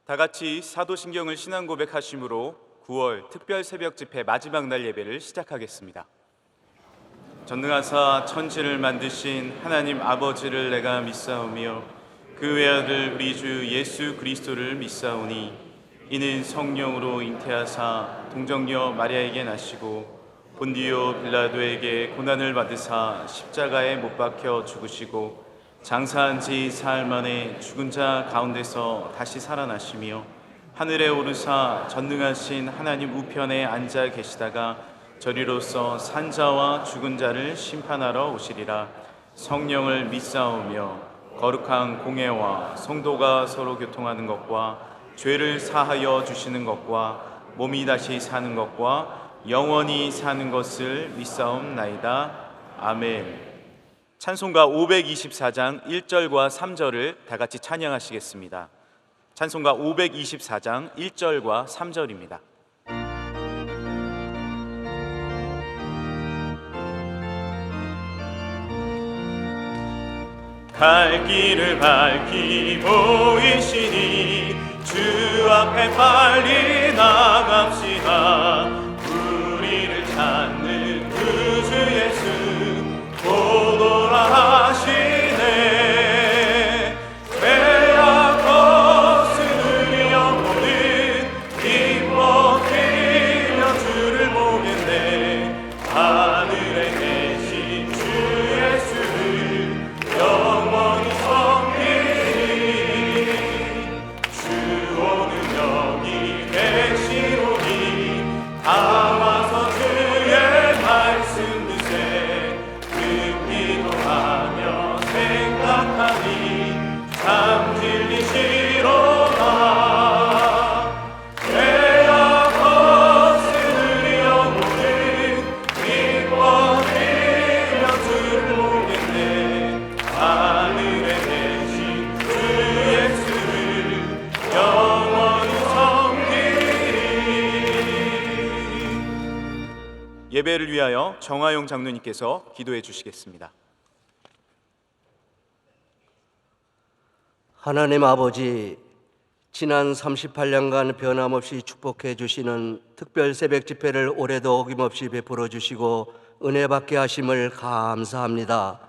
다 같이 사도신경을 신앙 고백하심으로 9월 특별 새벽 집회 마지막 날 예배를 시작하겠습니다. 전능하사 천지를 만드신 하나님 아버지를 내가 믿사오며 그 외아들 우리 주 예수 그리스도를 믿사오니 이는 성령으로 잉태하사 동정녀 마리아에게 나시고 본디오 빌라도에게 고난을 받으사 십자가에 못 박혀 죽으시고 장사한 지 사흘 만에 죽은 자 가운데서 다시 살아나시며 하늘에 오르사 전능하신 하나님 우편에 앉아 계시다가 저리로서 산자와 죽은 자를 심판하러 오시리라. 성령을 믿사오며 거룩한 공회와 성도가 서로 교통하는 것과 죄를 사하여 주시는 것과 몸이 다시 사는 것과 영원히 사는 것을 믿사옵나이다. 아멘. 찬송가 524장 1절과 3절을 다 같이 찬양하시겠습니다. 찬송가 524장 1절과 3절입니다. 갈 길을 밝히 보이시니 주 앞에 빨리 나갑시다. 우리를 찾는 구주 예수 오노라 하시네. 죄악 거스르려 보는 기뻐 뛰며 주를 보겠네. 하늘에 계신 주 예수를 영원히 섬기리. 주 오는 여기 계시오니 다 와서 주의 말씀 듣세. 기도하며 생각하니 참 진리시로다. 죄악 거스르려 보는 기뻐 뛰며 주를 보겠네. 하늘에 계신 주 예수를 영원히 섬기리. 예배를 위하여 정화용 장로님께서 기도해 주시겠습니다. 하나님 아버지, 지난 38년간 변함없이 축복해 주시는 특별 새벽 집회를 올해도 어김없이 베풀어 주시고 은혜 받게 하심을 감사합니다.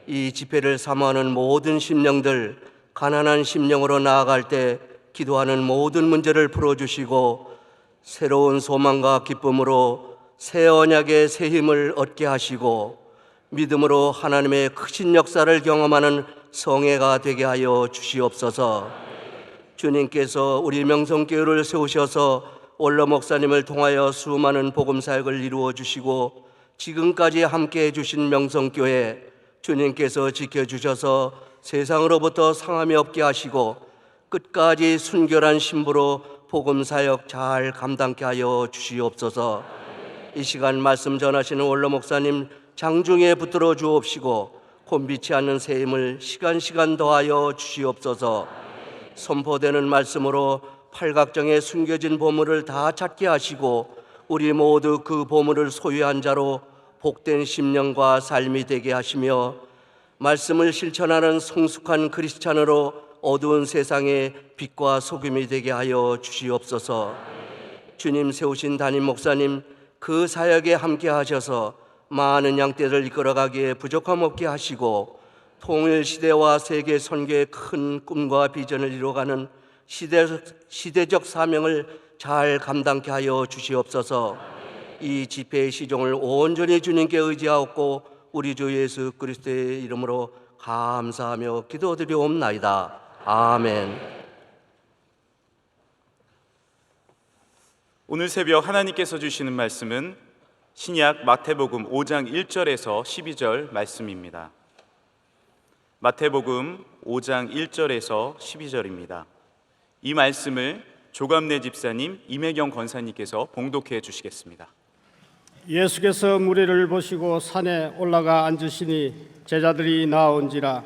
이 집회를 사모하는 모든 심령들, 가난한 심령으로 나아갈 때 기도하는 모든 문제를 풀어주시고 새로운 소망과 기쁨으로 새 언약의 새 힘을 얻게 하시고 믿음으로 하나님의 크신 역사를 경험하는 성회가 되게 하여 주시옵소서. 주님께서 우리 명성교회를 세우셔서 원로 목사님을 통하여 수많은 복음 사역을 이루어 주시고 지금까지 함께해 주신 명성교회, 주님께서 지켜주셔서 세상으로부터 상함이 없게 하시고 끝까지 순결한 신부로 복음 사역 잘 감당케 하여 주시옵소서. 이 시간 말씀 전하시는 원로 목사님 장중에 붙들어 주옵시고 곤비치 않는 새 힘을 시간 더하여 주시옵소서. 선포되는 말씀으로 팔각정에 숨겨진 보물을 다 찾게 하시고 우리 모두 그 보물을 소유한 자로 복된 심령과 삶이 되게 하시며 말씀을 실천하는 성숙한 크리스찬으로 어두운 세상에 빛과 소금이 되게 하여 주시옵소서. 주님 세우신 담임 목사님 그 사역에 함께 하셔서 많은 양떼를 이끌어가기에 부족함 없게 하시고 통일 시대와 세계 선교의 큰 꿈과 비전을 이루어가는 시대적 사명을 잘 감당케 하여 주시옵소서. 이 집회의 시종을 온전히 주님께 의지하옵고 우리 주 예수 그리스도의 이름으로 감사하며 기도드리옵나이다. 아멘. 오늘 새벽 하나님께서 주시는 말씀은 신약 마태복음 5장 1절에서 12절 말씀입니다. 마태복음 5장 1절에서 12절입니다. 이 말씀을 조감래 집사님, 임혜경 권사님께서 봉독해 주시겠습니다. 예수께서 무리를 보시고 산에 올라가 앉으시니 제자들이 나온지라.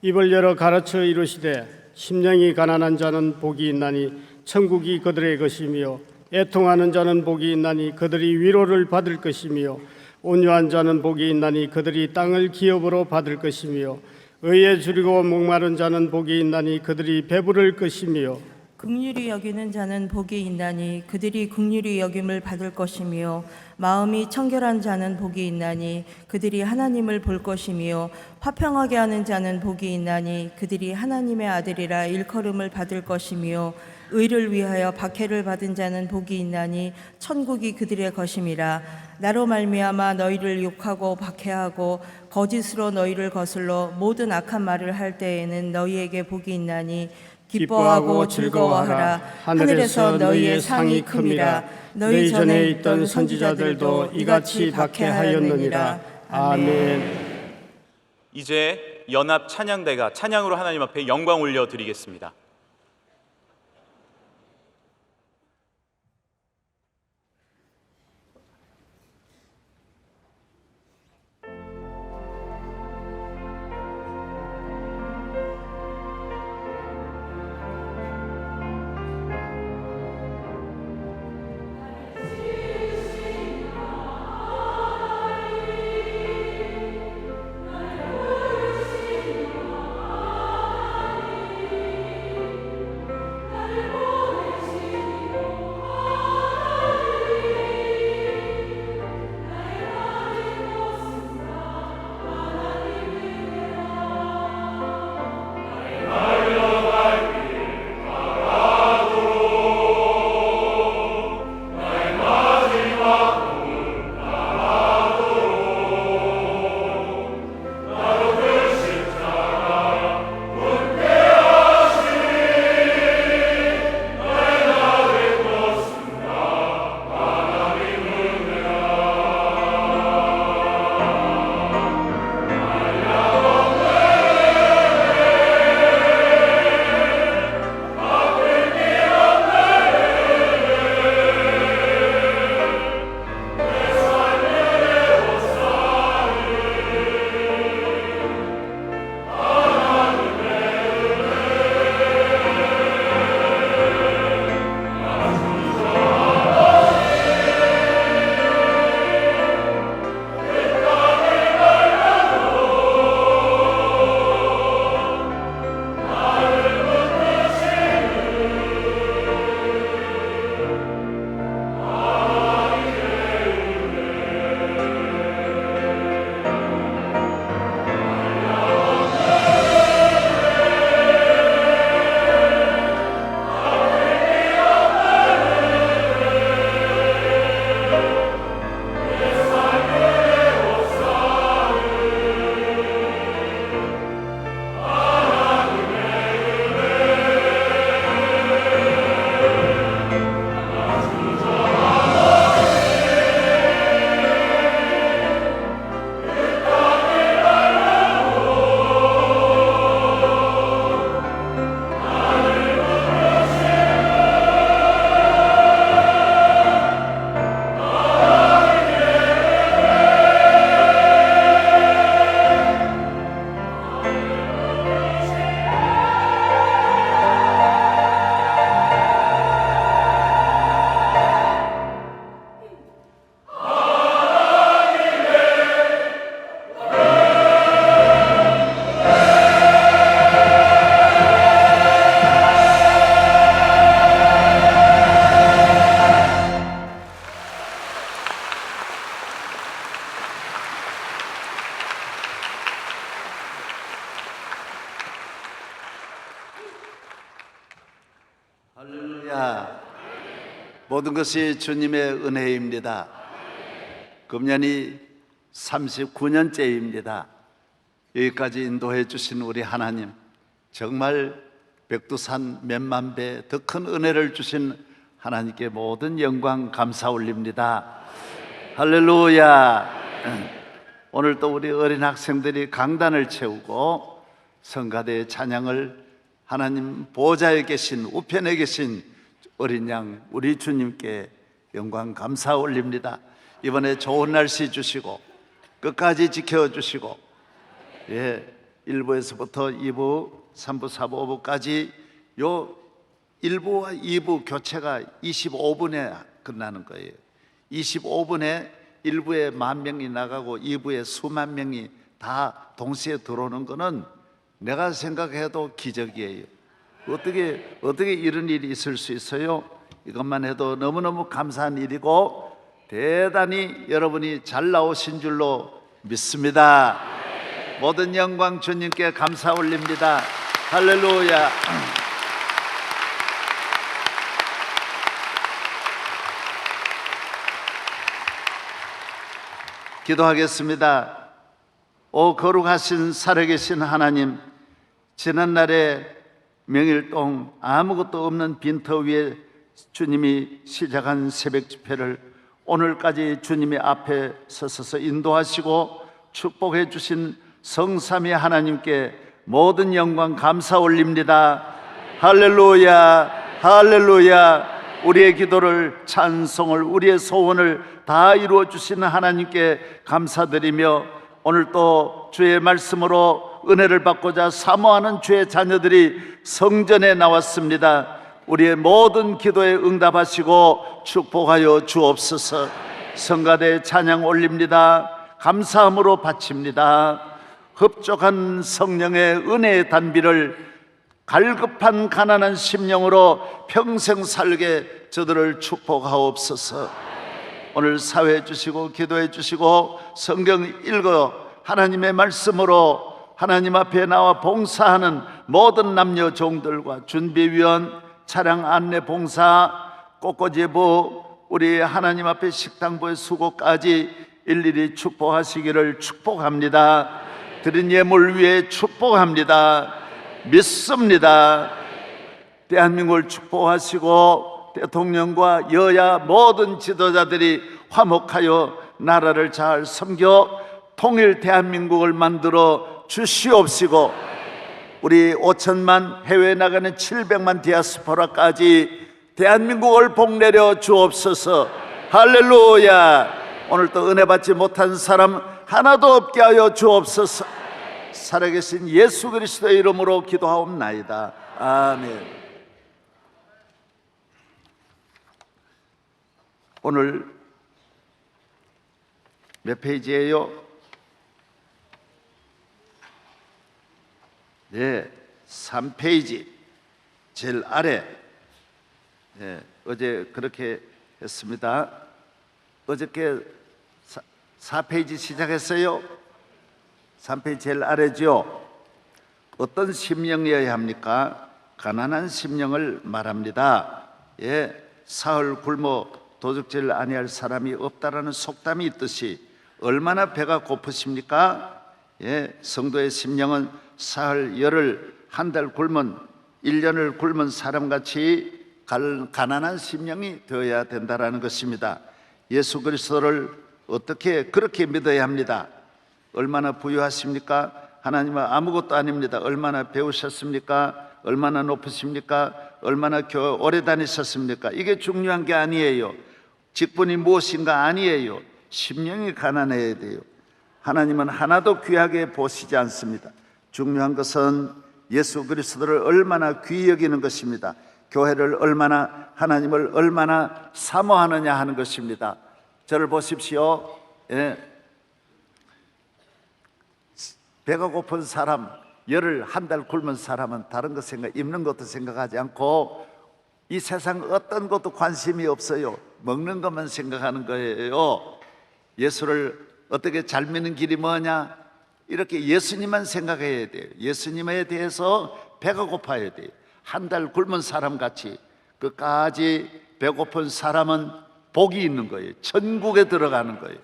입을 열어 가르쳐 이르시되 심령이 가난한 자는 복이 있나니 천국이 그들의 것이며 애통하는 자는 복이 있나니 그들이 위로를 받을 것이며 온유한 자는 복이 있나니 그들이 땅을 기업으로 받을 것이며 의에 줄이고 목마른 자는 복이 있나니 그들이 배부를 것이며 긍휼히 여기는 자는 복이 있나니 그들이 긍휼히 여김을 받을 것이며 마음이 청결한 자는 복이 있나니 그들이 하나님을 볼 것이며 화평하게 하는 자는 복이 있나니 그들이 하나님의 아들이라 일컬음을 받을 것이며 의를 위하여 박해를 받은 자는 복이 있나니 천국이 그들의 것임이라. 나로 말미암아 너희를 욕하고 박해하고 거짓으로 너희를 거슬러 모든 악한 말을 할 때에는 너희에게 복이 있나니 기뻐하고 즐거워하라. 하늘에서 너희의 상이 큼이라. 너희 전에 있던 선지자들도 이같이 박해하였느니라. 아멘. 이제 연합 찬양대가 찬양으로 하나님 앞에 영광 올려드리겠습니다. 할렐루야. 모든 것이 주님의 은혜입니다. 금년이 39년째입니다. 여기까지 인도해 주신 우리 하나님, 정말 백두산 몇만 배 더 큰 은혜를 주신 하나님께 모든 영광 감사 올립니다. 할렐루야. 오늘 또 우리 어린 학생들이 강단을 채우고 성가대의 찬양을 하나님 보좌에 계신 우편에 계신 어린 양 우리 주님께 영광 감사 올립니다. 이번에 좋은 날씨 주시고 끝까지 지켜주시고 1부에서부터 2부, 3부, 4부, 5부까지 요 1부와 2부 교체가 25분에 끝나는 거예요. 25분에 1부에 10,000명이 나가고 2부에 수만 명이 다 동시에 들어오는 거는 내가 생각해도 기적이에요. 어떻게 이런 일이 있을 수 있어요? 이것만 해도 너무너무 감사한 일이고 대단히 여러분이 잘 나오신 줄로 믿습니다. 모든 영광 주님께 감사 올립니다. 할렐루야. 기도하겠습니다. 오 거룩하신 살아계신 하나님, 지난날에 명일동 아무것도 없는 빈터 위에 주님이 시작한 새벽 집회를 오늘까지 주님이 앞에 서서 인도하시고 축복해 주신 성삼위 하나님께 모든 영광 감사 올립니다. 할렐루야, 할렐루야. 우리의 기도를, 찬송을, 우리의 소원을 다 이루어 주시는 하나님께 감사드리며 오늘 또 주의 말씀으로 은혜를 받고자 사모하는 주의 자녀들이 성전에 나왔습니다. 우리의 모든 기도에 응답하시고 축복하여 주옵소서. 성가대 찬양 올립니다. 감사함으로 바칩니다. 흡족한 성령의 은혜의 단비를 갈급한 가난한 심령으로 평생 살게 저들을 축복하옵소서. 오늘 사회해 주시고 기도해 주시고 성경 읽어 하나님의 말씀으로 하나님 앞에 나와 봉사하는 모든 남녀 종들과 준비위원, 차량 안내 봉사, 꽃꽂이부, 우리 하나님 앞에 식당부의 수고까지 일일이 축복하시기를 축복합니다. 드린 예물 위에 축복합니다. 믿습니다. 대한민국을 축복하시고 대통령과 여야 모든 지도자들이 화목하여 나라를 잘 섬겨 통일 대한민국을 만들어 주시옵시고 우리 5천만 해외에 나가는 700만 디아스포라까지 대한민국을 복내려 주옵소서. 할렐루야. 오늘 또 은혜 받지 못한 사람 하나도 없게 하여 주옵소서. 살아계신 예수 그리스도의 이름으로 기도하옵나이다. 아멘. 오늘 몇 페이지예요? 네, 3페이지 제일 아래. 네, 어제 그렇게 했습니다. 어저께 4페이지 시작했어요. 3페이지 제일 아래죠. 어떤 심령이어야 합니까? 가난한 심령을 말합니다. 예, 사흘 굶어 도둑질 아니할 사람이 없다라는 속담이 있듯이 얼마나 배가 고프십니까? 예, 성도의 심령은 사흘, 열흘, 한 달 굶은 1년을 굶은 사람같이 가난한 심령이 되어야 된다라는 것입니다. 예수 그리스도를 어떻게 그렇게 믿어야 합니다. 얼마나 부유하십니까? 하나님은 아무것도 아닙니다. 얼마나 배우셨습니까? 얼마나 높으십니까? 얼마나 교회 오래 다니셨습니까? 이게 중요한 게 아니에요. 직분이 무엇인가 아니에요. 심령이 가난해야 돼요. 하나님은 하나도 귀하게 보시지 않습니다. 중요한 것은 예수 그리스도를 얼마나 귀히 여기는 것입니다. 교회를 얼마나, 하나님을 얼마나 사모하느냐 하는 것입니다. 저를 보십시오. 예. 배가 고픈 사람, 열흘 한 달 굶은 사람은 다른 것 생각, 입는 것도 생각하지 않고 이 세상 어떤 것도 관심이 없어요. 먹는 것만 생각하는 거예요. 예수를 어떻게 잘 믿는 길이 뭐냐? 이렇게 예수님만 생각해야 돼요. 예수님에 대해서 배가 고파야 돼요. 한 달 굶은 사람같이 끝까지 배고픈 사람은 복이 있는 거예요. 천국에 들어가는 거예요.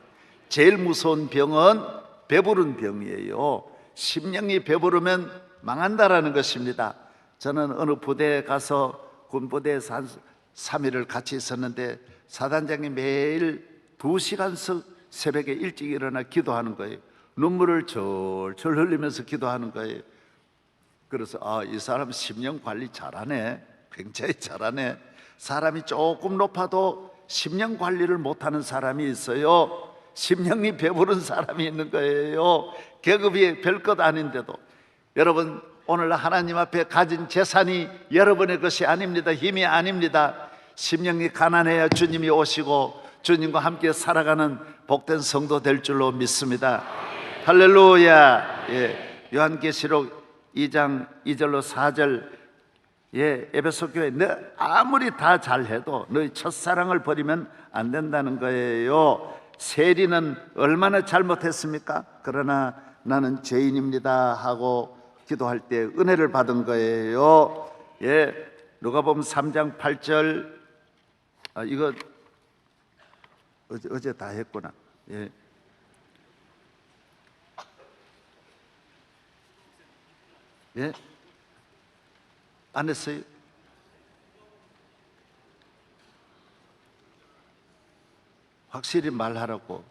제일 무서운 병은 배부른 병이에요. 심령이 배부르면 망한다라는 것입니다. 저는 어느 부대에 가서 군부대에서 한 3일을 같이 있었는데 사단장이 매일 2시간씩 새벽에 일찍 일어나 기도하는 거예요. 눈물을 절절 흘리면서 기도하는 거예요. 그래서 이 사람 심령 관리 잘하네. 굉장히 잘하네. 사람이 조금 높아도 심령 관리를 못하는 사람이 있어요. 심령이 배부른 사람이 있는 거예요. 계급이 별것 아닌데도. 여러분, 오늘 하나님 앞에 가진 재산이 여러분의 것이 아닙니다. 힘이 아닙니다. 심령이 가난해야 주님이 오시고 주님과 함께 살아가는 복된 성도 될 줄로 믿습니다. 할렐루야. 예, 요한계시록 2장 2절로 4절 에베소 교회, 너 아무리 다 잘해도 너희 첫사랑을 버리면 안 된다는 거예요. 세리는 얼마나 잘못했습니까? 그러나 나는 죄인입니다 하고 기도할 때 은혜를 받은 거예요. 누가복음 3장 8절. 이거 어제 다 했구나. 안 했어요? 확실히 말하라고.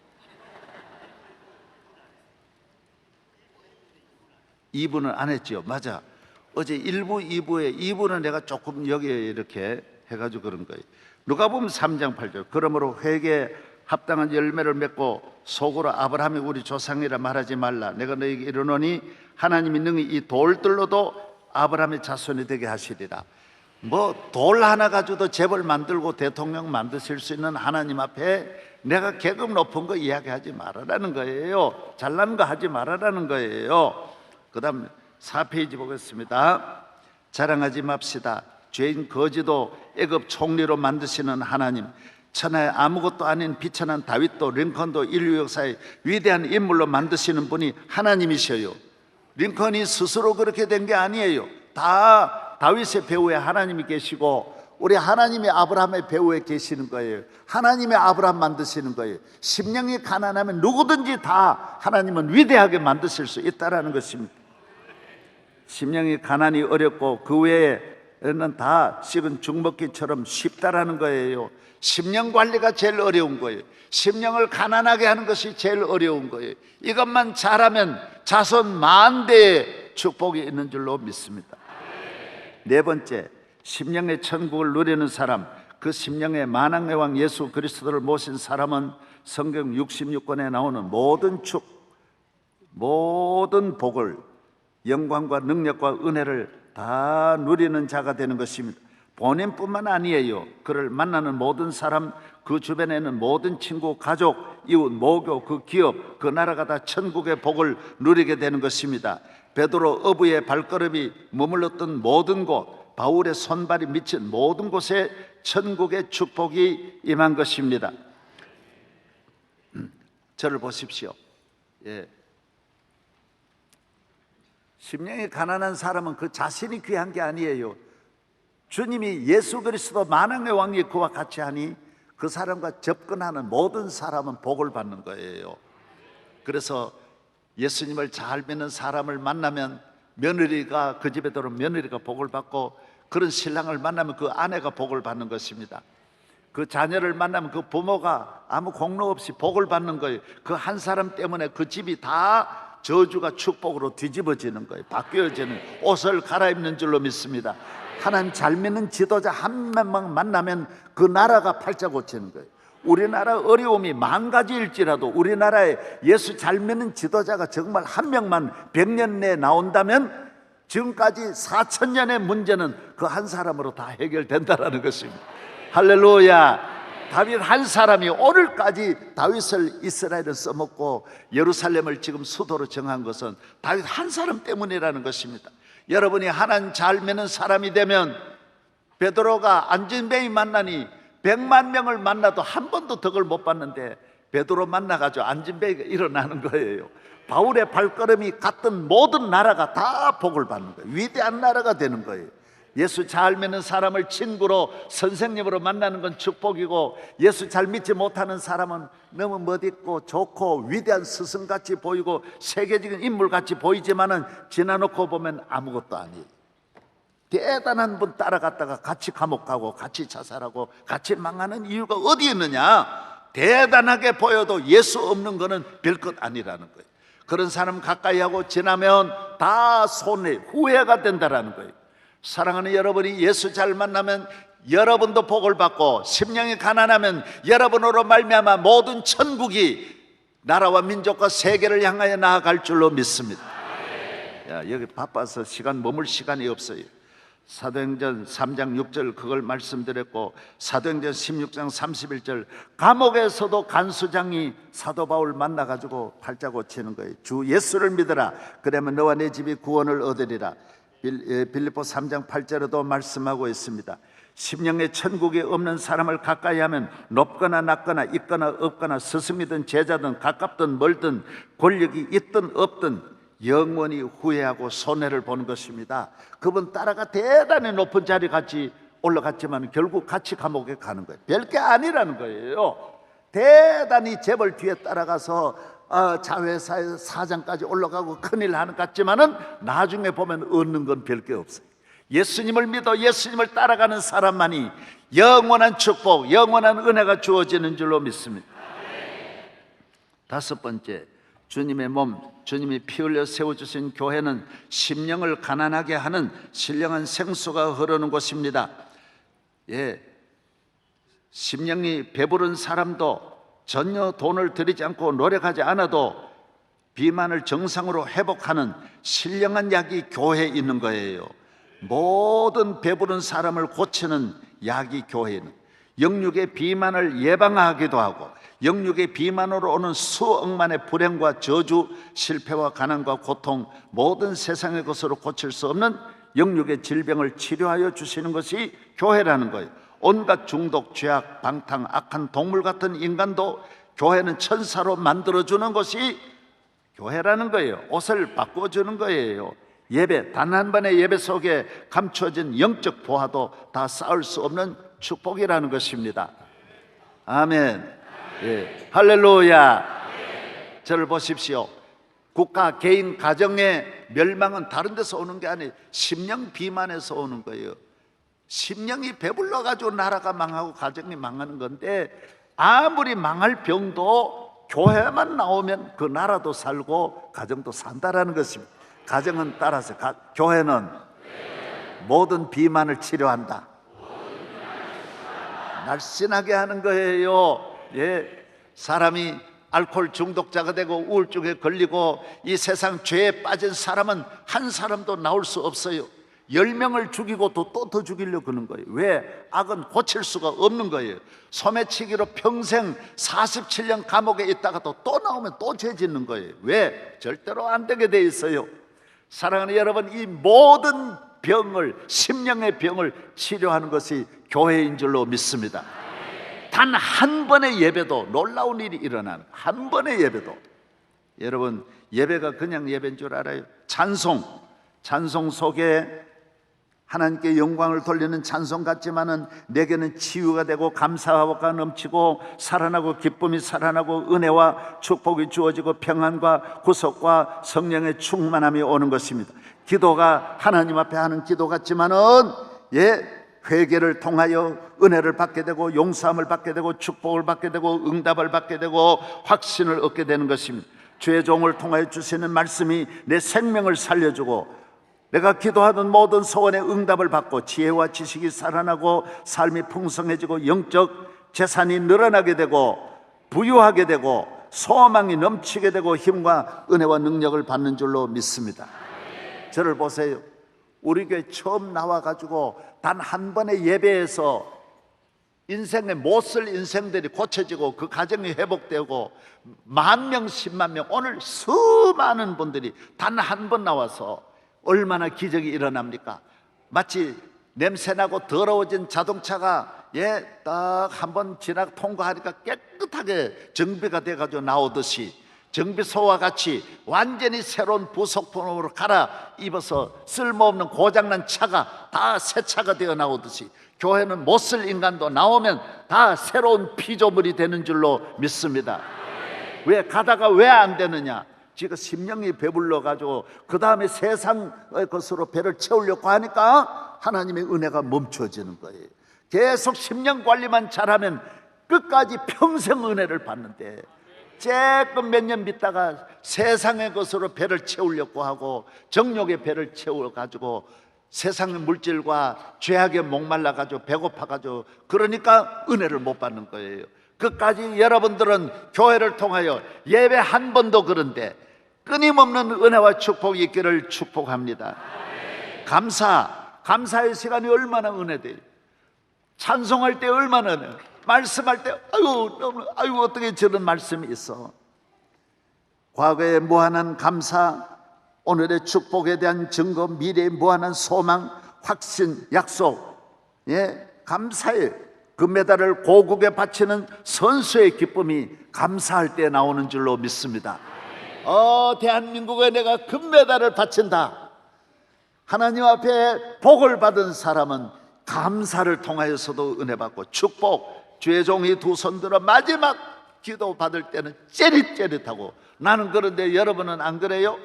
2부는 안 했죠. 맞아. 어제 1부, 2부에 2부는 내가 조금 여기에 이렇게 해가지고 그런 거예요. 누가복음 3장 8절. 그러므로 회개에 합당한 열매를 맺고 속으로 아브라함이 우리 조상이라 말하지 말라. 내가 너에게 이르노니 하나님이 능히 이 돌들로도 아브라함의 자손이 되게 하시리라. 뭐 돌 하나 가지고도 재벌 만들고 대통령 만드실 수 있는 하나님 앞에 내가 계급 높은 거 이야기하지 말아라는 거예요. 잘난 거 하지 말아라는 거예요. 그 다음 4페이지 보겠습니다. 자랑하지 맙시다. 죄인 거지도 애굽 총리로 만드시는 하나님, 천하에 아무것도 아닌 비천한 다윗도 링컨도 인류 역사의 위대한 인물로 만드시는 분이 하나님이셔요. 링컨이 스스로 그렇게 된 게 아니에요. 다 다윗의 배후에 하나님이 계시고 우리 하나님이 아브라함의 배후에 계시는 거예요. 하나님의 아브라함 만드시는 거예요. 심령이 가난하면 누구든지 다 하나님은 위대하게 만드실 수 있다는 것입니다. 심령이 가난이 어렵고 그 외에는 다 식은 죽먹기처럼 쉽다라는 거예요. 심령 관리가 제일 어려운 거예요. 심령을 가난하게 하는 것이 제일 어려운 거예요. 이것만 잘하면 자손 만대의 축복이 있는 줄로 믿습니다. 네 번째, 심령의 천국을 누리는 사람, 그 심령의 만왕의 왕 예수 그리스도를 모신 사람은 성경 66권에 나오는 모든 모든 복을, 영광과 능력과 은혜를 다 누리는 자가 되는 것입니다. 본인뿐만 아니에요. 그를 만나는 모든 사람, 그 주변에는 모든 친구, 가족, 이웃, 모교, 그 기업, 그 나라가 다 천국의 복을 누리게 되는 것입니다. 베드로 어부의 발걸음이 머물렀던 모든 곳, 바울의 손발이 미친 모든 곳에 천국의 축복이 임한 것입니다. 저를 보십시오. 심령이 가난한 사람은 그 자신이 귀한 게 아니에요. 주님이 예수 그리스도 만왕의 왕이 그와 같이 하니 그 사람과 접근하는 모든 사람은 복을 받는 거예요. 그래서 예수님을 잘 믿는 사람을 만나면 며느리가 그 집에 들어오면 며느리가 복을 받고, 그런 신랑을 만나면 그 아내가 복을 받는 것입니다. 그 자녀를 만나면 그 부모가 아무 공로 없이 복을 받는 거예요. 그 한 사람 때문에 그 집이 다 저주가 축복으로 뒤집어지는 거예요. 바뀌어지는, 옷을 갈아입는 줄로 믿습니다. 하나님 잘 믿는 지도자 한 명만 만나면 그 나라가 팔자 고치는 거예요. 우리나라 어려움이 만 가지일지라도 우리나라에 예수 잘 믿는 지도자가 정말 한 명만 100년 내에 나온다면 지금까지 4,000년의 문제는 그 한 사람으로 다 해결된다는 것입니다. 할렐루야. 다윗 한 사람이 오늘까지 다윗을 이스라엘에 써먹고 예루살렘을 지금 수도로 정한 것은 다윗 한 사람 때문이라는 것입니다. 여러분이 하나님 잘 믿는 사람이 되면, 베드로가 안진뱅이 만나니 100만 명을 만나도 한 번도 덕을 못 봤는데 베드로 만나가지고 안진뱅이가 일어나는 거예요. 바울의 발걸음이 갔던 모든 나라가 다 복을 받는 거예요. 위대한 나라가 되는 거예요. 예수 잘 믿는 사람을 친구로, 선생님으로 만나는 건 축복이고, 예수 잘 믿지 못하는 사람은 너무 멋있고 좋고 위대한 스승같이 보이고 세계적인 인물같이 보이지만은 지나놓고 보면 아무것도 아니에요. 대단한 분 따라갔다가 같이 감옥 가고 같이 자살하고 같이 망하는 이유가 어디 있느냐? 대단하게 보여도 예수 없는 거는 별것 아니라는 거예요. 그런 사람 가까이 하고 지나면 다 손해, 후회가 된다라는 거예요. 사랑하는 여러분이 예수 잘 만나면 여러분도 복을 받고, 심령이 가난하면 여러분으로 말미암아 모든 천국이 나라와 민족과 세계를 향하여 나아갈 줄로 믿습니다. 여기 바빠서 머물 시간이 없어요. 사도행전 3장 6절 그걸 말씀드렸고, 사도행전 16장 31절 감옥에서도 간수장이 사도 바울 만나가지고 팔자 고치는 거예요. 주 예수를 믿어라, 그러면 너와 내 집이 구원을 얻으리라. 빌립보 3장 8절에도 말씀하고 있습니다. 심령의 천국에 없는 사람을 가까이 하면 높거나 낮거나 있거나 없거나 스승이든 제자든 가깝든 멀든 권력이 있든 없든 영원히 후회하고 손해를 보는 것입니다. 그분 따라가 대단히 높은 자리 같이 올라갔지만 결국 같이 감옥에 가는 거예요. 별게 아니라는 거예요. 대단히 재벌 뒤에 따라가서 자회사에서 사장까지 올라가고 큰일 하는 것 같지만은 나중에 보면 얻는 건 별게 없어요. 예수님을 믿어 예수님을 따라가는 사람만이 영원한 축복, 영원한 은혜가 주어지는 줄로 믿습니다. 다섯 번째, 주님의 몸, 주님이 피 흘려 세워주신 교회는 심령을 가난하게 하는 신령한 생수가 흐르는 곳입니다. 심령이 배부른 사람도 전혀 돈을 들이지 않고 노력하지 않아도 비만을 정상으로 회복하는 신령한 약이 교회에 있는 거예요. 모든 배부른 사람을 고치는 약이 교회에 있는, 영육의 비만을 예방하기도 하고 영육의 비만으로 오는 수억만의 불행과 저주, 실패와 가난과 고통, 모든 세상의 것으로 고칠 수 없는 영육의 질병을 치료하여 주시는 것이 교회라는 거예요. 온갖 중독, 죄악, 방탕, 악한 동물 같은 인간도 교회는 천사로 만들어주는 것이 교회라는 거예요. 옷을 바꿔주는 거예요. 예배, 단 한 번의 예배 속에 감춰진 영적 보화도 다 쌓을 수 없는 축복이라는 것입니다. 아멘. 할렐루야. 저를 보십시오. 국가, 개인, 가정의 멸망은 다른 데서 오는 게 아니에요. 심령 비만에서 오는 거예요. 심령이 배불러가지고 나라가 망하고 가정이 망하는 건데, 아무리 망할 병도 교회만 나오면 그 나라도 살고 가정도 산다라는 것입니다. 가정은 따라서 교회는 모든 비만을 치료한다. 날씬하게 하는 거예요. 사람이 알코올 중독자가 되고 우울증에 걸리고 이 세상 죄에 빠진 사람은 한 사람도 나올 수 없어요. 10명을 죽이고 또 더 죽이려고 하는 거예요. 왜? 악은 고칠 수가 없는 거예요. 소매치기로 평생 47년 감옥에 있다가 또 나오면 또 죄 짓는 거예요. 왜? 절대로 안 되게 돼 있어요. 사랑하는 여러분, 이 모든 병을, 심령의 병을 치료하는 것이 교회인 줄로 믿습니다. 단 한 번의 예배도 놀라운 일이 일어나는, 한 번의 예배도. 여러분, 예배가 그냥 예배인 줄 알아요? 찬송 속에 하나님께 영광을 돌리는 찬송 같지만은 내게는 치유가 되고 감사가 넘치고 살아나고 기쁨이 살아나고 은혜와 축복이 주어지고 평안과 구속과 성령의 충만함이 오는 것입니다. 기도가 하나님 앞에 하는 기도 같지만은 회개를 통하여 은혜를 받게 되고 용서함을 받게 되고 축복을 받게 되고 응답을 받게 되고 확신을 얻게 되는 것입니다. 주의 종을 통하여 주시는 말씀이 내 생명을 살려주고 내가 기도하던 모든 소원의 응답을 받고 지혜와 지식이 살아나고 삶이 풍성해지고 영적 재산이 늘어나게 되고 부유하게 되고 소망이 넘치게 되고 힘과 은혜와 능력을 받는 줄로 믿습니다. 저를 보세요. 우리 교회 처음 나와가지고 단 한 번의 예배에서 인생에 못쓸 인생들이 고쳐지고 그 가정이 회복되고 10,000명, 100,000명, 오늘 수많은 분들이 단 한 번 나와서 얼마나 기적이 일어납니까? 마치 냄새나고 더러워진 자동차가 딱 한 번 지나 통과하니까 깨끗하게 정비가 돼가지고 나오듯이 정비소와 같이 완전히 새로운 부속품으로 갈아입어서 쓸모없는 고장난 차가 다 새 차가 되어 나오듯이 교회는 못쓸 인간도 나오면 다 새로운 피조물이 되는 줄로 믿습니다. 왜 가다가 왜 안 되느냐? 지금 심령이 배불러가지고 그 다음에 세상의 것으로 배를 채우려고 하니까 하나님의 은혜가 멈춰지는 거예요. 계속 심령 관리만 잘하면 끝까지 평생 은혜를 받는데 조금 몇 년 믿다가 세상의 것으로 배를 채우려고 하고 정욕의 배를 채워가지고 세상의 물질과 죄악에 목말라가지고 배고파가지고 그러니까 은혜를 못 받는 거예요. 끝까지 여러분들은 교회를 통하여 예배 한 번도 그런데 끊임없는 은혜와 축복이 있기를 축복합니다. 감사의 시간이 얼마나 은혜돼요. 찬송할 때 얼마나 은혜, 말씀할 때 아유 어떻게 저런 말씀이 있어. 과거의 무한한 감사, 오늘의 축복에 대한 증거, 미래의 무한한 소망, 확신, 약속, 감사의 금메달을 고국에 바치는 선수의 기쁨이 감사할 때 나오는 줄로 믿습니다. 대한민국에 내가 금메달을 바친다. 하나님 앞에 복을 받은 사람은 감사를 통하여서도 은혜 받고 축복, 주의 종이 두 손 들어 마지막 기도 받을 때는 째릿째릿하고, 나는 그런데 여러분은 안 그래요?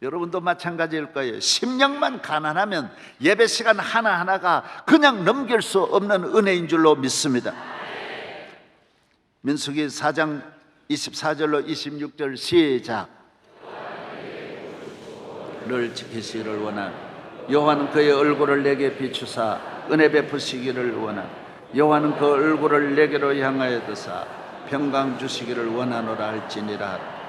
여러분도 마찬가지일 거예요. 심령만 가난하면 예배 시간 하나하나가 그냥 넘길 수 없는 은혜인 줄로 믿습니다. 민수기 4장 24절로 26절 시작. 를 지키시기를 원한 여호와는 그의 얼굴을 내게 비추사 은혜 베푸시기를 원한 여호와는 그 얼굴을 내게로 향하여 드사 평강 주시기를 원하노라 할지니라.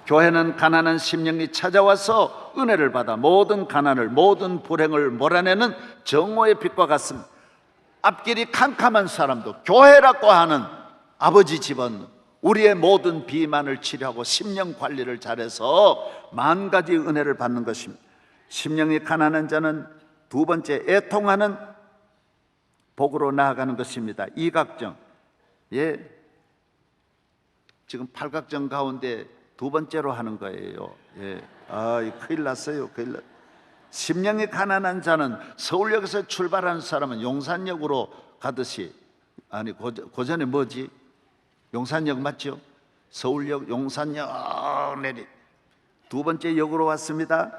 교회는 가난한 심령이 찾아와서 은혜를 받아 모든 가난을, 모든 불행을 몰아내는 정오의 빛과 같습니다. 앞길이 캄캄한 사람도 교회라고 하는 아버지 집은 우리의 모든 비만을 치료하고 심령 관리를 잘해서 만 가지 은혜를 받는 것입니다. 심령이 가난한 자는 두 번째, 애통하는 복으로 나아가는 것입니다. 이각정, 지금 팔각정 가운데 두 번째로 하는 거예요. 큰일 났어요. 큰일 났어요. 심령이 가난한 자는 서울역에서 출발하는 사람은 용산역으로 가듯이, 아니 고전에 뭐지? 용산역 맞죠? 서울역 용산역 내리 두 번째 역으로 왔습니다.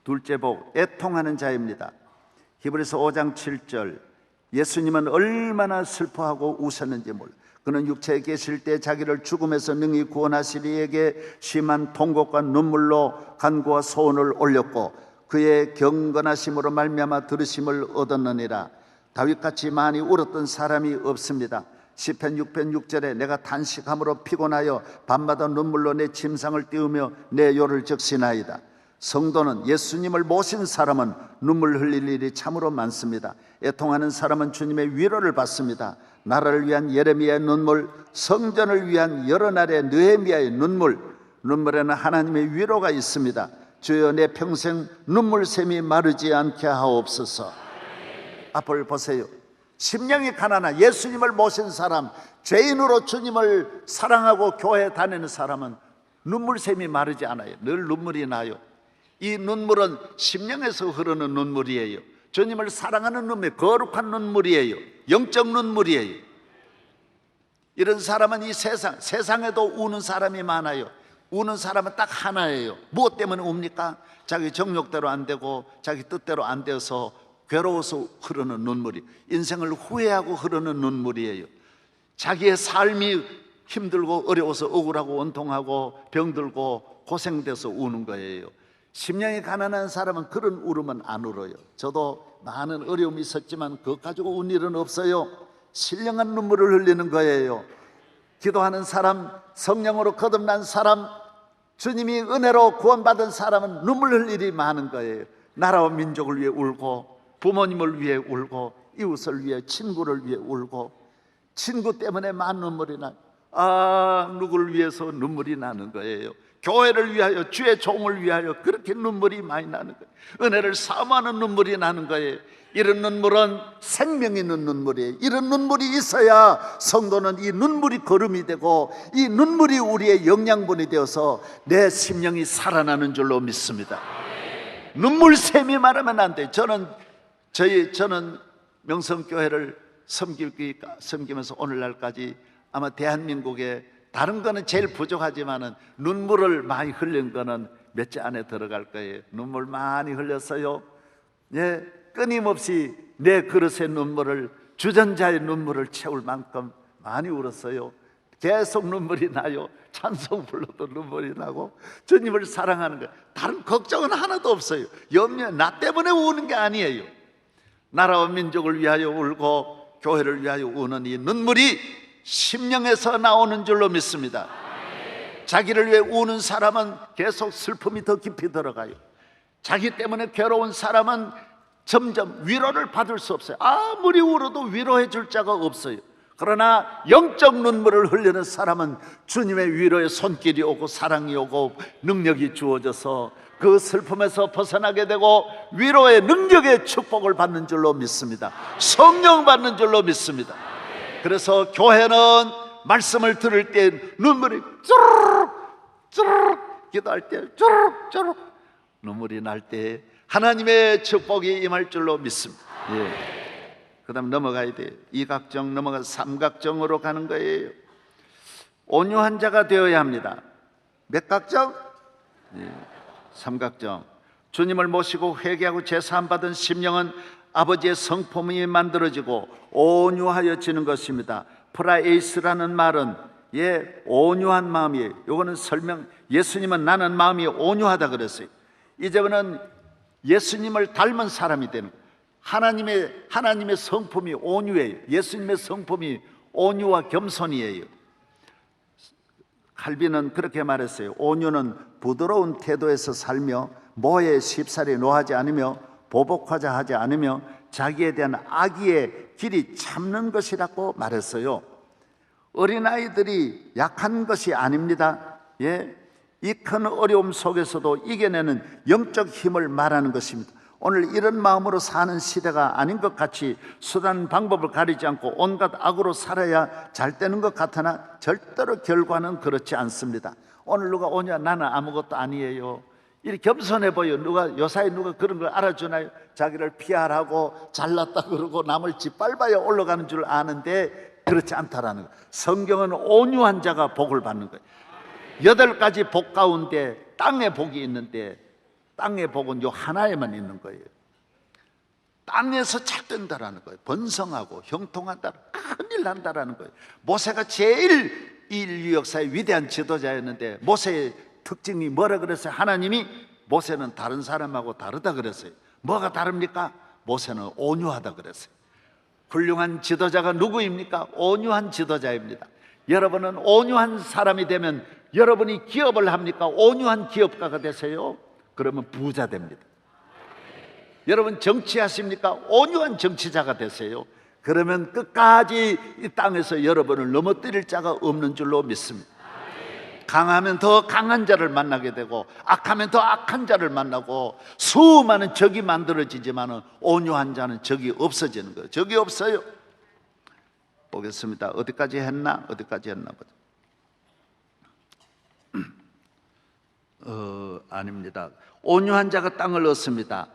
둘째 복, 애통하는 자입니다. 히브리서 5장 7절, 예수님은 얼마나 슬퍼하고 우셨는지 몰라. 그는 육체에 계실 때 자기를 죽음에서 능히 구원하시리에게 심한 통곡과 눈물로 간구와 소원을 올렸고 그의 경건하심으로 말미암아 들으심을 얻었느니라. 다윗같이 많이 울었던 사람이 없습니다. 시편 6편 6절에 내가 탄식함으로 피곤하여 밤마다 눈물로 내 침상을 띄우며 내 요를 적시나이다. 성도는 예수님을 모신 사람은 눈물 흘릴 일이 참으로 많습니다. 애통하는 사람은 주님의 위로를 받습니다. 나라를 위한 예레미야의 눈물, 성전을 위한 여러 날의 느헤미야의 눈물, 눈물에는 하나님의 위로가 있습니다. 주여 내 평생 눈물샘이 마르지 않게 하옵소서. 앞을 보세요. 심령이 가난한 예수님을 모신 사람, 죄인으로 주님을 사랑하고 교회에 다니는 사람은 눈물샘이 마르지 않아요. 늘 눈물이 나요. 이 눈물은 심령에서 흐르는 눈물이에요. 주님을 사랑하는 눈물, 거룩한 눈물이에요. 영적 눈물이에요. 이런 사람은 이 세상에도 우는 사람이 많아요. 우는 사람은 딱 하나예요. 무엇 때문에 웁니까? 자기 정욕대로 안 되고 자기 뜻대로 안 되어서 괴로워서 흐르는 눈물이, 인생을 후회하고 흐르는 눈물이에요. 자기의 삶이 힘들고 어려워서 억울하고 원통하고 병들고 고생돼서 우는 거예요. 심령이 가난한 사람은 그런 울음은 안 울어요. 저도 많은 어려움이 있었지만 그것 가지고 운 일은 없어요. 신령한 눈물을 흘리는 거예요. 기도하는 사람, 성령으로 거듭난 사람, 주님이 은혜로 구원받은 사람은 눈물 흘릴 일이 많은 거예요. 나라와 민족을 위해 울고, 부모님을 위해 울고, 이웃을 위해, 친구를 위해 울고, 친구 때문에 많은 눈물이 나요. 누구를 위해서 눈물이 나는 거예요. 교회를 위하여, 주의 종을 위하여 그렇게 눈물이 많이 나는 거예요. 은혜를 사모하는 눈물이 나는 거예요. 이런 눈물은 생명 있는 눈물이에요. 이런 눈물이 있어야 성도는 이 눈물이 거름이 되고 이 눈물이 우리의 영양분이 되어서 내 심령이 살아나는 줄로 믿습니다. 눈물샘이 말하면 안 돼요. 저는 명성교회를 섬기면서 오늘날까지 아마 대한민국에 다른 거는 제일 부족하지만은 눈물을 많이 흘린 거는 몇 째 안에 들어갈 거예요. 눈물 많이 흘렸어요. 끊임없이 내 그릇의 눈물을, 주전자의 눈물을 채울 만큼 많이 울었어요. 계속 눈물이 나요. 찬송 불러도 눈물이 나고 주님을 사랑하는 거예요. 다른 걱정은 하나도 없어요. 염려, 나 때문에 우는 게 아니에요. 나라와 민족을 위하여 울고 교회를 위하여 우는 이 눈물이 심령에서 나오는 줄로 믿습니다. 자기를 위해 우는 사람은 계속 슬픔이 더 깊이 들어가요. 자기 때문에 괴로운 사람은 점점 위로를 받을 수 없어요. 아무리 울어도 위로해 줄 자가 없어요. 그러나 영적 눈물을 흘리는 사람은 주님의 위로의 손길이 오고 사랑이 오고 능력이 주어져서 그 슬픔에서 벗어나게 되고 위로의 능력의 축복을 받는 줄로 믿습니다. 성령 받는 줄로 믿습니다. 그래서 교회는 말씀을 들을 때 눈물이 쭈르륵 쭈르륵, 기도할 때 쭈르륵 쭈르륵 눈물이 날 때 하나님의 축복이 임할 줄로 믿습니다. 그 다음 넘어가야 돼요. 이각정 넘어가 삼각정으로 가는 거예요. 온유한 자가 되어야 합니다. 몇 각정? 삼각정. 주님을 모시고 회개하고 제사함 받은 심령은 아버지의 성품이 만들어지고 온유하여지는 것입니다. 프라에이스라는 말은 온유한 마음이에요. 요거는 설명, 예수님은 나는 마음이 온유하다 그랬어요. 이제는 예수님을 닮은 사람이 되는 거예요. 하나님의 성품이 온유해요. 예수님의 성품이 온유와 겸손이에요. 칼빈은 그렇게 말했어요. 온유는 부드러운 태도에서 살며 모에 쉽사리 노하지 않으며 보복하자 하지 않으며 자기에 대한 악의의 길이 참는 것이라고 말했어요. 어린아이들이 약한 것이 아닙니다. 이 큰 어려움 속에서도 이겨내는 영적 힘을 말하는 것입니다. 오늘 이런 마음으로 사는 시대가 아닌 것 같이 수단 방법을 가리지 않고 온갖 악으로 살아야 잘 되는 것 같으나 절대로 결과는 그렇지 않습니다. 오늘 누가 오냐 나는 아무것도 아니에요. 이렇게 겸손해 보여. 요사이 누가 그런 걸 알아주나요? 자기를 피하라고 잘났다 그러고 남을 짓밟아야 올라가는 줄 아는데 그렇지 않다라는 거예요. 성경은 온유한 자가 복을 받는 거예요. 8가지 복 가운데 땅에 복이 있는데 땅의 복은 요 하나에만 있는 거예요. 땅에서 잘 된다라는 거예요. 번성하고 형통한다, 큰일 난다라는 거예요. 모세가 제일 인류 역사의 위대한 지도자였는데 모세의 특징이 뭐라 그랬어요? 하나님이 모세는 다른 사람하고 다르다 그랬어요. 뭐가 다릅니까? 모세는 온유하다 그랬어요. 훌륭한 지도자가 누구입니까? 온유한 지도자입니다. 여러분은 온유한 사람이 되면 여러분이 기업을 합니까? 온유한 기업가가 되세요? 그러면 부자 됩니다. 여러분 정치하십니까? 온유한 정치자가 되세요. 그러면 끝까지 이 땅에서 여러분을 넘어뜨릴 자가 없는 줄로 믿습니다. 강하면 더 강한 자를 만나게 되고 악하면 더 악한 자를 만나고 수많은 적이 만들어지지만 온유한 자는 적이 없어지는 거예요. 적이 없어요. 보겠습니다. 어디까지 했나 보자. 아닙니다. 온유한 자가 땅을 얻습니다.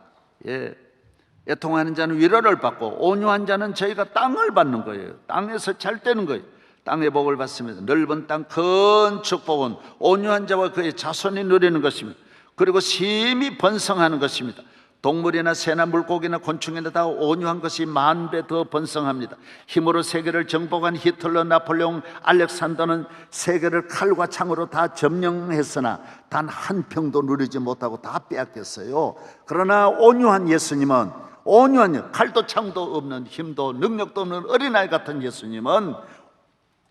애통하는 자는 위로를 받고 온유한 자는 저희가 땅을 받는 거예요. 땅에서 잘 되는 거예요. 땅의 복을 받습니다. 넓은 땅 큰 축복은 온유한 자와 그의 자손이 누리는 것입니다. 그리고 심히 번성하는 것입니다. 동물이나 새나 물고기나 곤충이나 다 온유한 것이 10,000배 더 번성합니다. 힘으로 세계를 정복한 히틀러, 나폴레옹, 알렉산더는 세계를 칼과 창으로 다 점령했으나 단 한 평도 누리지 못하고 다 빼앗겼어요. 그러나 온유한 예수님은, 온유한, 칼도 창도 없는, 힘도 능력도 없는 어린아이 같은 예수님은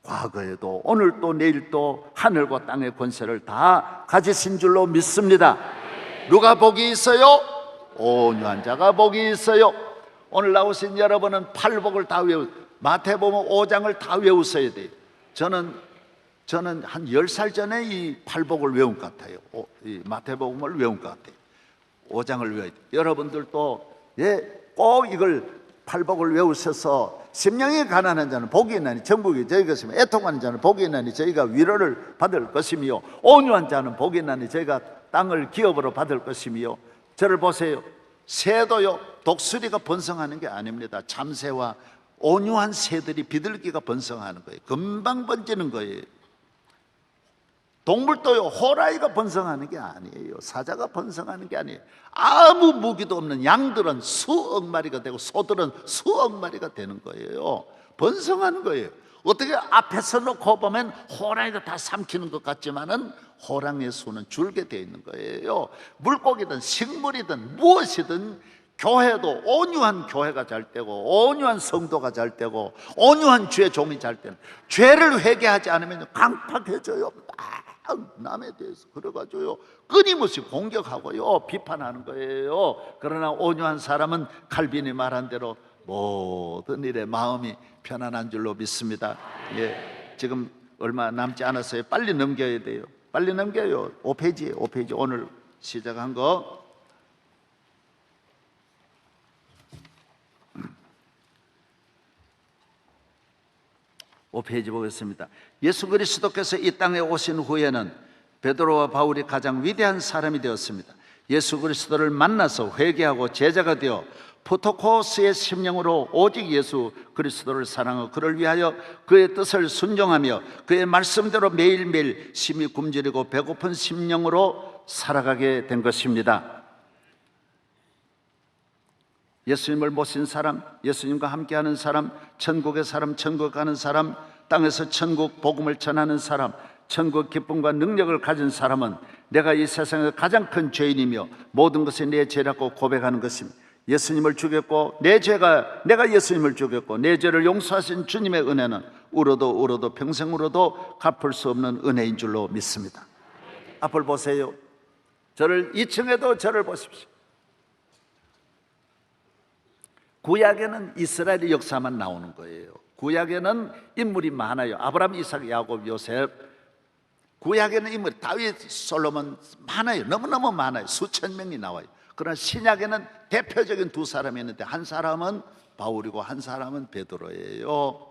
과거에도 오늘도 내일도 하늘과 땅의 권세를 다 가지신 줄로 믿습니다. 누가 복이 있어요? 온유한 자가 복이 있어요. 오늘 나오신 여러분은 팔복을 다 마태복음 5장을 다 외우셔야 돼요. 저는 한 10살 전에 이 팔복을 외운 것 같아요. 이 마태복음을 외운 것 같아요. 5장을 외워야 돼요. 여러분들도 꼭 이걸 팔복을 외우셔서 심령이 가난한 자는 복이 있나니 천국이 저희 것이며 애통하는 자는 복이 있나니 저희가 위로를 받을 것이며 온유한 자는 복이 있나니 저희가 땅을 기업으로 받을 것이며. 저를 보세요. 새도요 독수리가 번성하는 게 아닙니다. 참새와 온유한 새들이 비둘기가 번성하는 거예요. 금방 번지는 거예요. 동물도요 호랑이가 번성하는 게 아니에요. 사자가 번성하는 게 아니에요. 아무 무기도 없는 양들은 수억 마리가 되고 소들은 수억 마리가 되는 거예요. 번성하는 거예요. 어떻게 앞에서 놓고 보면 호랑이가 다 삼키는 것 같지만은 호랑이의 수는 줄게 되어 있는 거예요. 물고기든 식물이든 무엇이든 교회도 온유한 교회가 잘 되고 온유한 성도가 잘 되고 온유한 주의 종이 잘 되는, 죄를 회개하지 않으면 강팍해져요. 막 남에 대해서 그래가지고요 끊임없이 공격하고요 비판하는 거예요. 그러나 온유한 사람은 칼빈이 말한 대로 모든 일에 마음이 편안한 줄로 믿습니다. 예, 지금 얼마 남지 않았어요. 빨리 넘겨야 돼요. 빨리 넘겨요. 5페이지예요. 5페이지. 오늘 시작한 거. 페이지 보겠습니다. 예수 그리스도께서 이 땅에 오신 후에는 베드로와 바울이 가장 위대한 사람이 되었습니다. 예수 그리스도를 만나서 회개하고 제자가 되어 포토코스의 심령으로 오직 예수 그리스도를 사랑하고 그를 위하여 그의 뜻을 순종하며 그의 말씀대로 매일매일 심히 굶주리고 배고픈 심령으로 살아가게 된 것입니다. 예수님을 모신 사람, 예수님과 함께하는 사람, 천국의 사람, 천국 가는 사람, 땅에서 천국 복음을 전하는 사람, 천국 기쁨과 능력을 가진 사람은 내가 이 세상에서 가장 큰 죄인이며 모든 것이 내 죄라고 고백하는 것입니다. 예수님을 죽였고 내 죄가 내가 예수님을 죽였고 내 죄를 용서하신 주님의 은혜는 울어도 평생 울어도 갚을 수 없는 은혜인 줄로 믿습니다. 앞을 보세요. 저를 2층에도 저를 보십시오. 구약에는 이스라엘의 역사만 나오는 거예요. 구약에는 인물이 많아요. 아브라함, 이삭, 야곱, 요셉. 구약에는 인물이 다윗, 솔로몬 많아요. 너무너무 많아요. 수천 명이 나와요. 그러나 신약에는 대표적인 두 사람이 있는데 한 사람은 바울이고 한 사람은 베드로예요.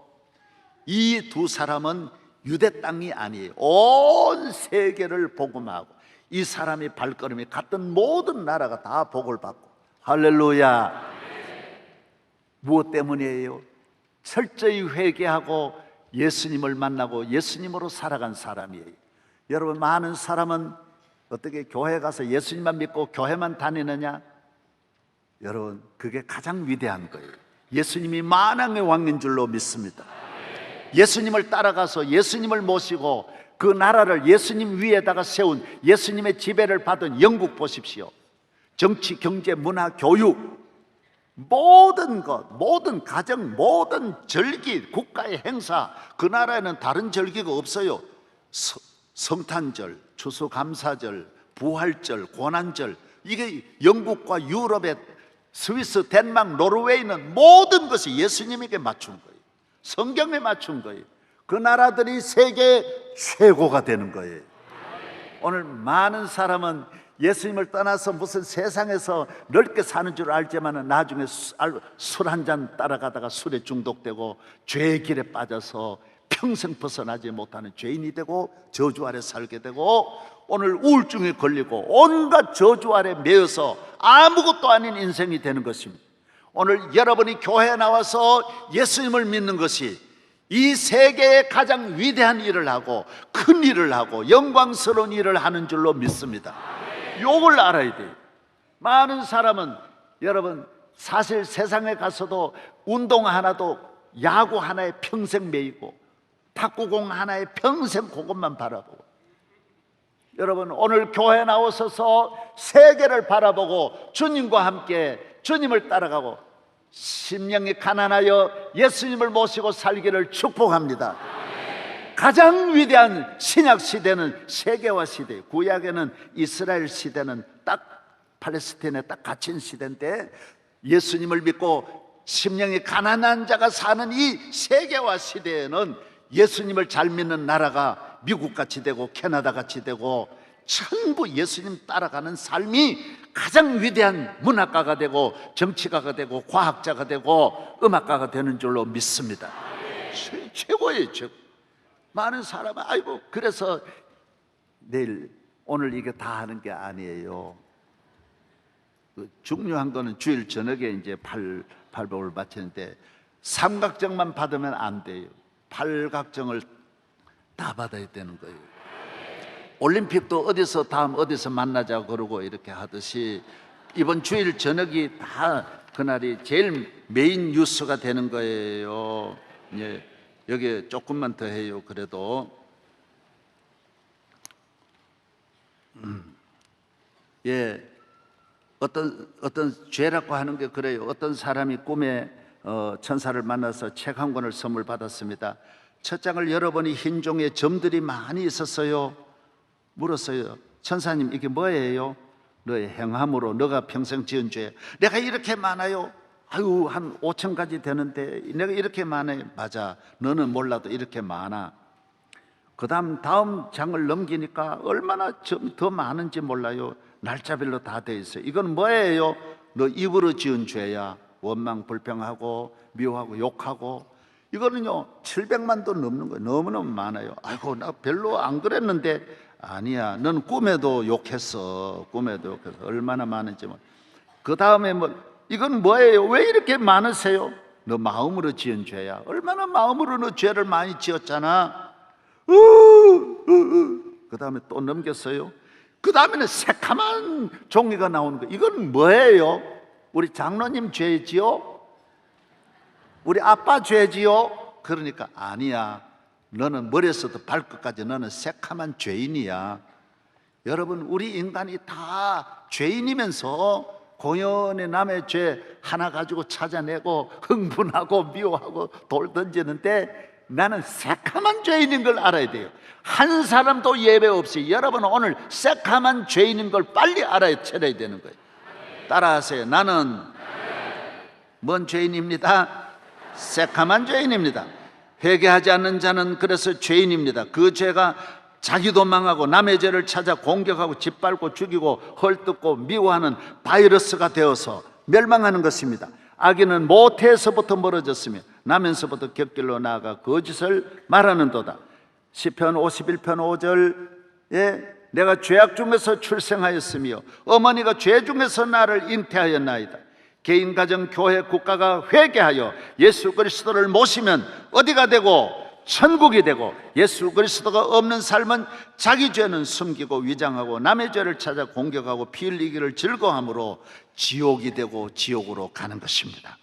이 두 사람은 유대 땅이 아니에요. 온 세계를 복음하고 이 사람이 발걸음이 갔던 모든 나라가 다 복을 받고. 할렐루야. 무엇 때문이에요? 철저히 회개하고 예수님을 만나고 예수님으로 살아간 사람이에요. 여러분, 많은 사람은 어떻게 교회 가서 예수님만 믿고 교회만 다니느냐? 여러분, 그게 가장 위대한 거예요. 예수님이 만왕의 왕인 줄로 믿습니다. 예수님을 따라가서 예수님을 모시고 그 나라를 예수님 위에다가 세운 예수님의 지배를 받은 영국 보십시오. 정치, 경제, 문화, 교육, 모든 것, 모든 가정, 모든 절기, 국가의 행사, 그 나라에는 다른 절기가 없어요. 성탄절, 추수감사절, 부활절, 고난절, 이게 영국과 유럽의 스위스, 덴마크, 노르웨이는 모든 것이 예수님에게 맞춘 거예요. 성경에 맞춘 거예요. 그 나라들이 세계 최고가 되는 거예요. 오늘 많은 사람은 예수님을 떠나서 무슨 세상에서 넓게 사는 줄 알지만 나중에 술 한 잔 따라가다가 술에 중독되고 죄의 길에 빠져서 평생 벗어나지 못하는 죄인이 되고 저주 아래 살게 되고 오늘 우울증에 걸리고 온갖 저주 아래 매여서 아무것도 아닌 인생이 되는 것입니다. 오늘 여러분이 교회에 나와서 예수님을 믿는 것이 이 세계에 가장 위대한 일을 하고 큰 일을 하고 영광스러운 일을 하는 줄로 믿습니다. 요걸 알아야 돼요. 많은 사람은 여러분 사실 세상에 가서도 운동 하나도 야구 하나에 평생 매이고 탁구공 하나에 평생 그것만 바라보고 여러분 오늘 교회에 나오셔서 세계를 바라보고 주님과 함께 주님을 따라가고 심령이 가난하여 예수님을 모시고 살기를 축복합니다. 가장 위대한 신약 시대는 세계화 시대, 구약에는 이스라엘 시대는 딱 팔레스타인에 딱 갇힌 시대인데 예수님을 믿고 심령이 가난한 자가 사는 이 세계화 시대에는 예수님을 잘 믿는 나라가 미국같이 되고 캐나다같이 되고 전부 예수님 따라가는 삶이 가장 위대한 문학가가 되고 정치가가 되고 과학자가 되고 음악가가 되는 줄로 믿습니다. 최고예요, 최고. 많은 사람은 아이고 그래서 내일 오늘 이게 다 하는 게 아니에요. 중요한 거는 주일 저녁에 이제 팔복을 바치는데 삼각정만 받으면 안 돼요. 팔각정을 다 받아야 되는 거예요. 올림픽도 다음 어디서 만나자고 그러고 이렇게 하듯이 이번 주일 저녁이 다 그날이 제일 메인 뉴스가 되는 거예요. 예. 여기 조금만 더 해요. 그래도 예, 어떤 죄라고 하는 게 그래요. 어떤 사람이 꿈에 천사를 만나서 책 한 권을 선물 받았습니다. 첫 장을 열어보니 흰 종이에 점들이 많이 있었어요. 물었어요. 천사님 이게 뭐예요? 너의 행함으로 너가 평생 지은 죄. 내가 이렇게 많아요. 아유, 한 5천까지 되는데 내가 이렇게 많아요. 맞아, 너는 몰라도 이렇게 많아. 그 다음 장을 넘기니까 얼마나 좀 더 많은지 몰라요. 날짜별로 다 돼 있어요. 이건 뭐예요? 너 입으로 지은 죄야. 원망 불평하고 미워하고 욕하고. 이거는요 700만도 넘는 거예요. 너무너무 많아요. 아이고, 나 별로 안 그랬는데. 아니야, 넌 꿈에도 욕했어. 꿈에도 욕했어. 얼마나 많은지. 그 다음에 이건 뭐예요? 왜 이렇게 많으세요? 너 마음으로 지은 죄야. 얼마나 마음으로 너 죄를 많이 지었잖아. 그 다음에 또 넘겼어요. 그 다음에는 새카만 종이가 나오는 거. 이건 뭐예요? 우리 장로님 죄지요? 우리 아빠 죄지요? 그러니까 아니야, 너는 머리에서부터 발끝까지 너는 새카만 죄인이야. 여러분, 우리 인간이 다 죄인이면서 공연의 남의 죄 하나 가지고 찾아내고 흥분하고 미워하고 돌 던지는데, 나는 새카만 죄인인 걸 알아야 돼요. 한 사람도 예외 없이 여러분은 오늘 새카만 죄인인 걸 빨리 알아야 차려야 되는 거예요. 따라하세요. 나는 뭔 죄인입니다? 새카만 죄인입니다. 회개하지 않는 자는 그래서 죄인입니다. 그 죄가 자기도 망하고 남의 죄를 찾아 공격하고 짓밟고 죽이고 헐뜯고 미워하는 바이러스가 되어서 멸망하는 것입니다. 악인은 모태에서부터 멀어졌으며 나면서부터 곁길로 나아가 거짓을 말하는도다. 시편 51편 5절에 내가 죄악 중에서 출생하였으며 어머니가 죄 중에서 나를 잉태하였나이다. 개인, 가정, 교회, 국가가 회개하여 예수 그리스도를 모시면 어디가 되고 천국이 되고, 예수 그리스도가 없는 삶은 자기 죄는 숨기고 위장하고 남의 죄를 찾아 공격하고 피 흘리기를 즐거워함으로 지옥이 되고 지옥으로 가는 것입니다.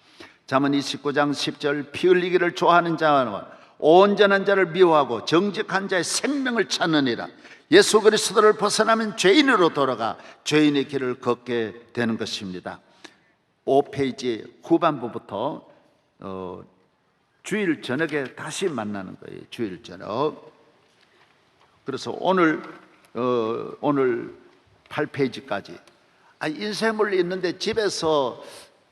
잠언 29장 10절 피 흘리기를 좋아하는 자와 온전한 자를 미워하고 정직한 자의 생명을 찾느니라. 예수 그리스도를 벗어나면 죄인으로 돌아가 죄인의 길을 걷게 되는 것입니다. 5페이지 후반부부터 주일 저녁에 다시 만나는 거예요. 주일 저녁. 그래서 오늘 8페이지까지. 인쇄물이 있는데 집에서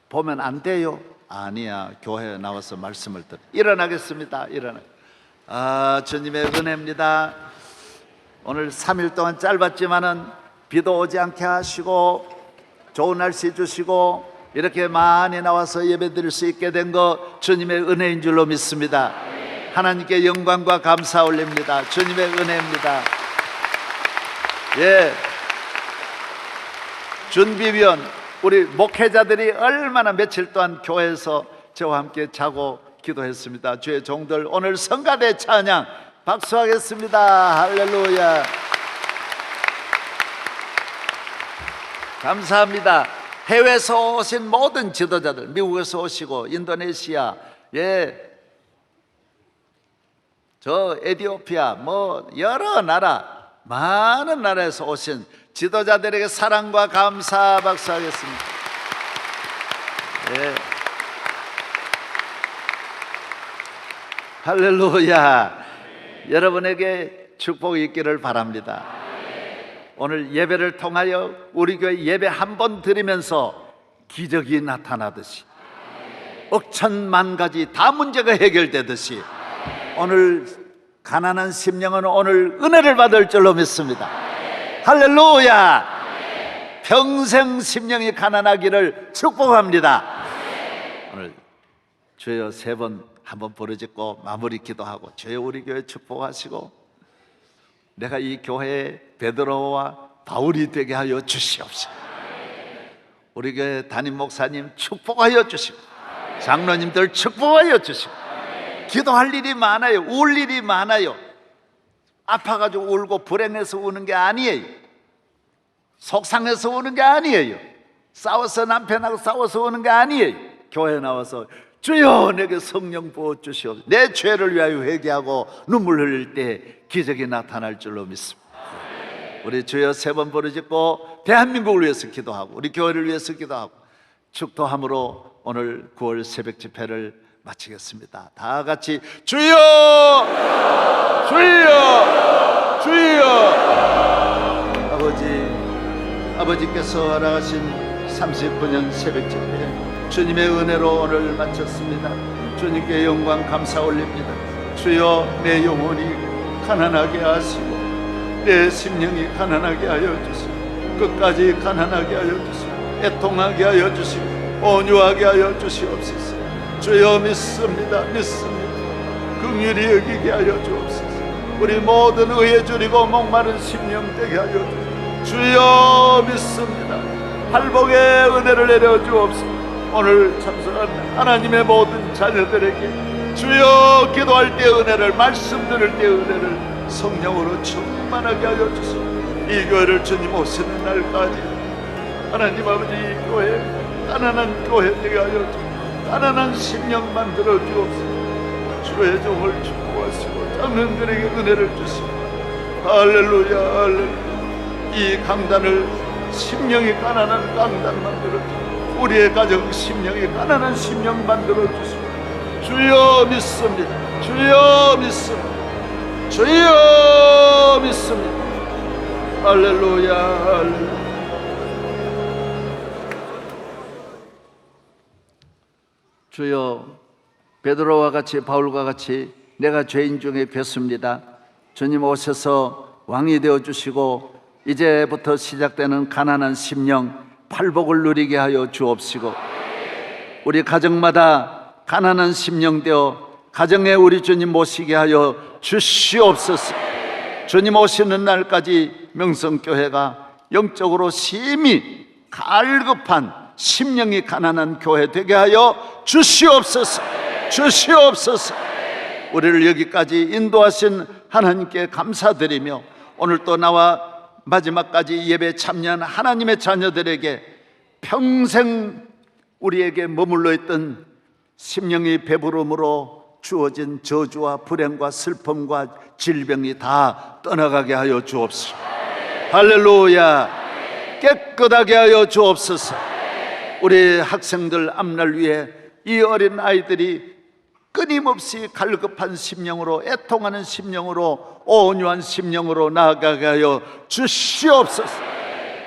보면 안 돼요? 아니야, 교회에 나와서 말씀을 들어. 일어나겠습니다. 주님의 은혜입니다. 오늘 3일 동안 짧았지만은 비도 오지 않게 하시고 좋은 날씨 주시고 이렇게 많이 나와서 예배드릴 수 있게 된 거 주님의 은혜인 줄로 믿습니다. 하나님께 영광과 감사 올립니다. 주님의 은혜입니다. 준비위원 우리 목회자들이 얼마나 며칠 동안 교회에서 저와 함께 자고 기도했습니다. 주의 종들 오늘 성가대 찬양 박수하겠습니다. 할렐루야. 감사합니다. 해외에서 오신 모든 지도자들, 미국에서 오시고 인도네시아, 저 에티오피아, 여러 나라, 많은 나라에서 오신 지도자들에게 사랑과 감사 박수하겠습니다. 할렐루야. 여러분에게 축복이 있기를 바랍니다. 오늘 예배를 통하여 우리 교회 예배 한 번 드리면서 기적이 나타나듯이 억천만 가지 다 문제가 해결되듯이 오늘 가난한 심령은 오늘 은혜를 받을 줄로 믿습니다. 할렐루야. 평생 심령이 가난하기를 축복합니다. 오늘 주여 3번 한번 부르짖고 마무리 기도하고, 주여 우리 교회 축복하시고 내가 이 교회에 베드로와 바울이 되게 하여 주시옵소서. 우리 교회 담임 목사님 축복하여 주시고 장로님들 축복하여 주시고, 기도할 일이 많아요. 울 일이 많아요. 아파가지고 울고 불행해서 우는 게 아니에요. 속상해서 우는 게 아니에요. 싸워서 남편하고 싸워서 우는 게 아니에요. 교회에 나와서 주여 내게 성령 부어 주시옵소서. 내 죄를 위하여 회개하고 눈물 흘릴 때 기적이 나타날 줄로 믿습니다. 우리 주여 3번 부르짖고 대한민국을 위해서 기도하고 우리 교회를 위해서 기도하고 축도함으로 오늘 9월 새벽 집회를 마치겠습니다. 다 같이 주여 주여 주여. 아버지께서 허락하신 39년 새벽 집회 주님의 은혜로 오늘 마쳤습니다. 주님께 영광 감사 올립니다. 주여, 내 영혼이 가난하게 하시고 내 심령이 가난하게 하여 주시고 끝까지 가난하게 하여 주시고 애통하게 하여 주시고 온유하게 하여 주시옵소서. 주여, 믿습니다. 긍휼히 여기게 하여 주옵소서. 우리 모든 의에 줄이고 목마른 심령 되게 하여 주옵소서. 주여, 믿습니다. 팔복의 은혜를 내려 주옵소서. 오늘 참석한 하나님의 모든 자녀들에게 주여, 기도할 때 은혜를, 말씀 들을 때 은혜를 성령으로 충만하게 하여 주시고 이 교회를 주님 오시는 날까지 하나님 아버지, 이 교회 가난한 교회 되게 하여 주시고 가난한 심령 만들어 주옵소서. 주의 종을 축복하시고 장로들에게 은혜를 주시고 할렐루야, 할렐루야. 이 강단을 심령이 가난한 강단 만들어 주시고 우리의 가정 심령이 가난한 심령 만들어 주시고 주여, 믿습니다. 주여, 믿습니다. 주여, 믿습니다. 할렐루야, 할렐루야. 주여, 베드로와 같이 바울과 같이 내가 죄인 중에 괴수입니다. 주님 오셔서 왕이 되어주시고 이제부터 시작되는 가난한 심령 팔복을 누리게 하여 주옵시고 우리 가정마다 가난한 심령 되어 가정에 우리 주님 모시게 하여 주시옵소서. 주님 오시는 날까지 명성교회가 영적으로 심히 갈급한 심령이 가난한 교회 되게 하여 주시옵소서. 주시옵소서. 우리를 여기까지 인도하신 하나님께 감사드리며 오늘 또 나와 마지막까지 예배 참여한 하나님의 자녀들에게 평생 우리에게 머물러 있던 심령이 배부름으로 주어진 저주와 불행과 슬픔과 질병이 다 떠나가게 하여 주옵소서. 할렐루야. 깨끗하게 하여 주옵소서. 우리 학생들 앞날 위해 이 어린 아이들이 끊임없이 갈급한 심령으로, 애통하는 심령으로, 온유한 심령으로 나아가게 하여 주시옵소서.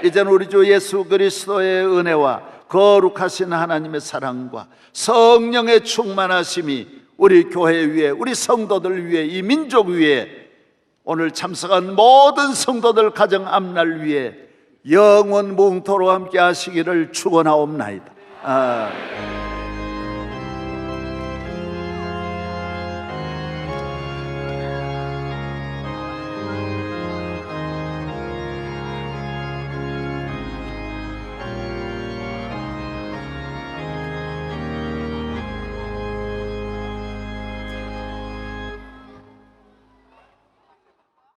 이제는 우리 주 예수 그리스도의 은혜와 거룩하신 하나님의 사랑과 성령의 충만하심이 우리 교회 위에, 우리 성도들 위에, 이 민족 위에, 오늘 참석한 모든 성도들 가정 앞날 위에 영원 무궁토록 함께 하시기를 축원하옵나이다.